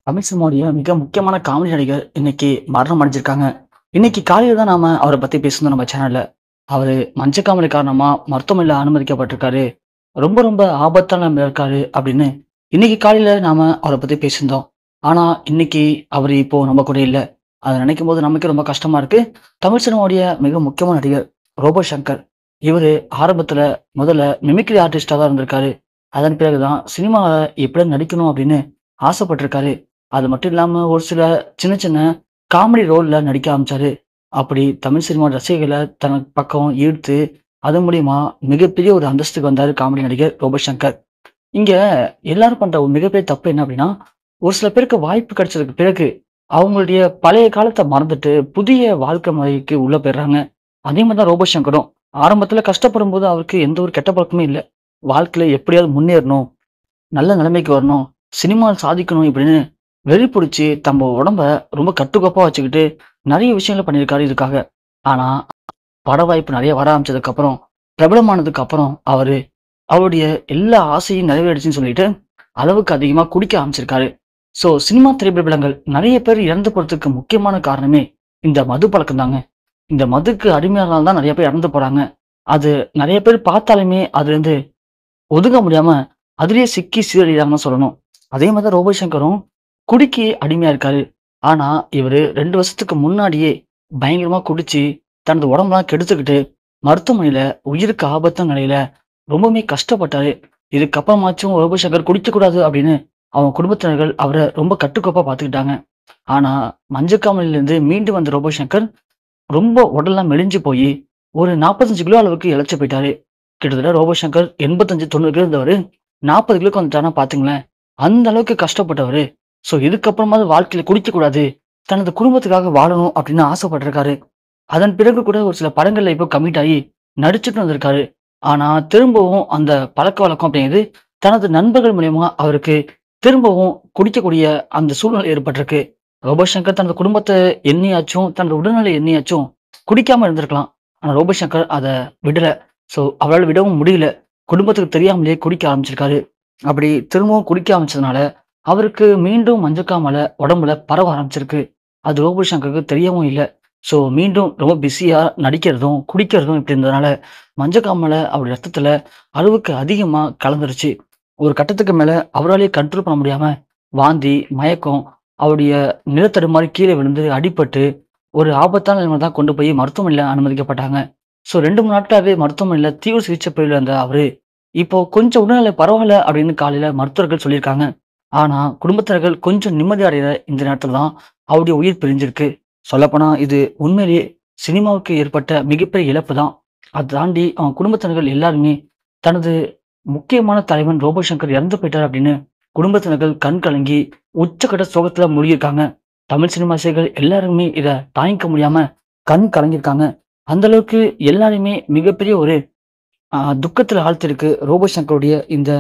தமிழ் சினிமாவுடைய மிக முக்கியமான காமெடி நடிகர் இன்னைக்கு மரணம் அடைஞ்சிருக்காங்க. இன்னைக்கு காலையில தான் நாம அவரை பத்தி பேசணும் நம்ம சேனல்ல. அவரு மஞ்சக்காமலை காரணமா மருத்துவமனையில அனுமதிக்கப்பட்டிருக்காரு. ரொம்ப ரொம்ப ஆபத்தான நிலைமையில இருக்காரு அப்படின்னு இன்னைக்கு காலையில நாம அவரை பத்தி பேசியிருந்தோம். ஆனா இன்னைக்கு அவரு இப்போ நம்ம கூட இல்ல. அதை நினைக்கும் போது நமக்கு ரொம்ப கஷ்டமா இருக்கு. தமிழ் சினிமாவுடைய மிக முக்கியமான நடிகர் ரோபோ சங்கர். இவரு ஆரம்பத்துல முதல்ல மிமிக்ரி ஆர்டிஸ்டா தான் இருந்திருக்காரு. அதன் பிறகுதான் சினிமால எப்படி நடிக்கணும் அப்படின்னு ஆசைப்பட்டிருக்காரு. அது மட்டும் இல்லாம ஒரு சில சின்ன சின்ன காமெடி ரோல்ல நடிக்க ஆரம்பிச்சாரு. அப்படி தமிழ் சினிமா ரசிகர்களை தனக்கு பக்கம் ஈர்த்து, அது மூலியமா மிகப்பெரிய ஒரு அந்தஸ்துக்கு வந்தாரு காமெடி நடிகர் ரோபோ சங்கர். இங்க எல்லாரும் பண்ற ஒரு மிகப்பெரிய தப்பு என்ன அப்படின்னா, ஒரு சில பேருக்கு வாய்ப்பு கிடைச்சதுக்கு பிறகு, அவங்களுடைய பழைய காலத்த மறந்துட்டு, புதிய வாழ்க்கை முறைக்கு உள்ள போயிடுறாங்க. அதே மாரி தான் ரோபோ சங்கரும். ஆரம்பத்துல கஷ்டப்படும்போது அவருக்கு எந்த ஒரு கெட்ட பழக்கமே இல்ல. வாழ்க்கையில எப்படியாவது முன்னேறணும், நல்ல நிலைமைக்கு வரணும், சினிமால சாதிக்கணும் இப்படின்னு வெறி புடிச்சு தம்ப உடம்ப ரொம்ப கட்டுக்கோப்பா வச்சுக்கிட்டு நெறைய விஷயங்கள பண்ணியிருக்காரு இதுக்காக. ஆனா, பட வாய்ப்பு நெறைய வர ஆரம்பிச்சதுக்கு அப்புறம், பிரபலமானதுக்கு அப்புறம் அவருடைய எல்லா ஆசையும் நிறைவேறுச்சுன்னு சொல்லிட்டு, அளவுக்கு அதிகமா குடிக்க ஆரம்பிச்சிருக்காரு. சினிமா திரைப்பிரபலங்கள் நெறைய பேர் இறந்து போறதுக்கு முக்கியமான காரணமே இந்த மது பழக்கம் தாங்க. இந்த மதுக்கு அடிமையானதால தான் நெறைய பேர் இறந்து போறாங்க. அது நெறைய பேர் பார்த்தாலுமே அதுலேருந்து ஒதுங்க முடியாம, அதிலேயே சிக்கி சீரழிறாங்கன்னு சொல்லணும். அதே மாரி தான் ரோபோ சங்கரும் குடிக்கு அடிமையா இருக்காரு. ஆனா, இவரு 2 வருஷத்துக்கு முன்னாடியே பயங்கரமா குடிச்சு, தனது உடம்பெல்லாம் கெடுத்துக்கிட்டு, மருத்துவமனையில உயிருக்கு ஆபத்தான நிலையில ரொம்பவுமே கஷ்டப்பட்டாரு. இதுக்கப்புறமாச்சும் ரோபோ சங்கர் குடிக்கக்கூடாது அப்படின்னு அவங்க குடும்பத்தினர்கள் அவர ரொம்ப கட்டுக்கோப்பா பார்த்துக்கிட்டாங்க. ஆனா, மஞ்சக்காமலையிலிருந்து மீண்டு வந்த ரோபோ சங்கர் ரொம்ப உடல்லாம் மெலிஞ்சு போயி, ஒரு 45 கிலோ அளவுக்கு இளைச்சு போயிட்டாரு. கிட்டத்தட்ட ரோபோ சங்கர் 85, 90 கிலோ இருந்தவரு, 40 கிலோக்கு வந்துட்டாருன்னா பாத்துங்களேன். அந்த அளவுக்கு கஷ்டப்பட்டவரு. இதுக்கப்புறமாவது வாழ்க்கையில குடிக்கக்கூடாது. தனது குடும்பத்துக்காக வாழணும் அப்படின்னு ஆசைப்பட்டிருக்காரு. அதன் பிறகு கூட ஒரு சில படங்கள்ல இப்போ கமிட் ஆகி நடிச்சுட்டு வந்திருக்காரு. ஆனா, திரும்பவும் அந்த பழக்கவழக்கம் அப்படிங்கிறது தனது நண்பர்கள் மூலியமா அவருக்கு திரும்பவும் குடிக்கக்கூடிய அந்த சூழ்நிலை ஏற்பட்டிருக்கு. ரோபோ சங்கர் தனது குடும்பத்த எண்ணியாச்சும், தனது உடல்நிலை எண்ணியாச்சும் குடிக்காம இருந்திருக்கலாம். ஆனா, ரோபோ சங்கர் அத விடல. அவரால விடவும் முடியல. குடும்பத்துக்கு தெரியாமலேயே குடிக்க ஆரம்பிச்சிருக்காரு. அப்படி திரும்பவும் குடிக்க ஆரம்பிச்சதுனால, அவருக்கு மீண்டும் மஞ்சக்காமலை உடம்புல பரவ ஆரம்பிச்சிருக்கு. அது ரோபோ சங்கருக்கு தெரியவும் இல்ல. மீண்டும் ரொம்ப பிஸியா நடிக்கிறதும், குடிக்கிறதும் இப்படி இருந்ததுனால, மஞ்சக்காமலை அவருடைய ரத்தத்துல அளவுக்கு அதிகமா கலந்துருச்சு. ஒரு கட்டத்துக்கு மேல அவராலயே கண்ட்ரோல் பண்ண முடியாம, வாந்தி, மயக்கம், அவருடைய நிலத்தடுமாறி கீழ விழுந்து அடிபட்டு, ஒரு ஆபத்தான நிலைமையில தான் கொண்டு போய் மருத்துவமனையில அனுமதிக்கப்பட்டாங்க. 2, 3 நாட்களாவே மருத்துவமனையில தீவிர சிகிச்சை பிரிவுல இருந்த அவரு, இப்போ கொஞ்சம் உடல்நிலை பரவால்ல அப்படின்னு காலையில மருத்துவர்கள் சொல்லியிருக்காங்க. ஆனா, குடும்பத்தினர்கள் கொஞ்சம் நிம்மதி அடையிற இந்த நேரத்துல தான் அவருடைய உயிர் பிரிஞ்சிருக்கு. சொல்லப்போனா இது உண்மையிலேயே சினிமாவுக்கு ஏற்பட்ட மிகப்பெரிய இழப்பு தான். அத தாண்டி அவங்க குடும்பத்தினர்கள் எல்லாருமே தனது முக்கியமான தலைவன் ரோபோ சங்கர் இறந்து போயிட்டாரு அப்படின்னு குடும்பத்தினர்கள் கண் கலங்கி உச்சக்கட்ட சோகத்துல மூழ்கியிருக்காங்க. தமிழ் சினிமா ரசிகர்கள் எல்லாருமே இத தாங்கிக்க முடியாம கண் கலங்கியிருக்காங்க. அந்த அளவுக்கு எல்லாருமே மிகப்பெரிய ஒரு துக்கத்துல ஆழ்த்திருக்கு ரோபோ சங்கருடைய இந்த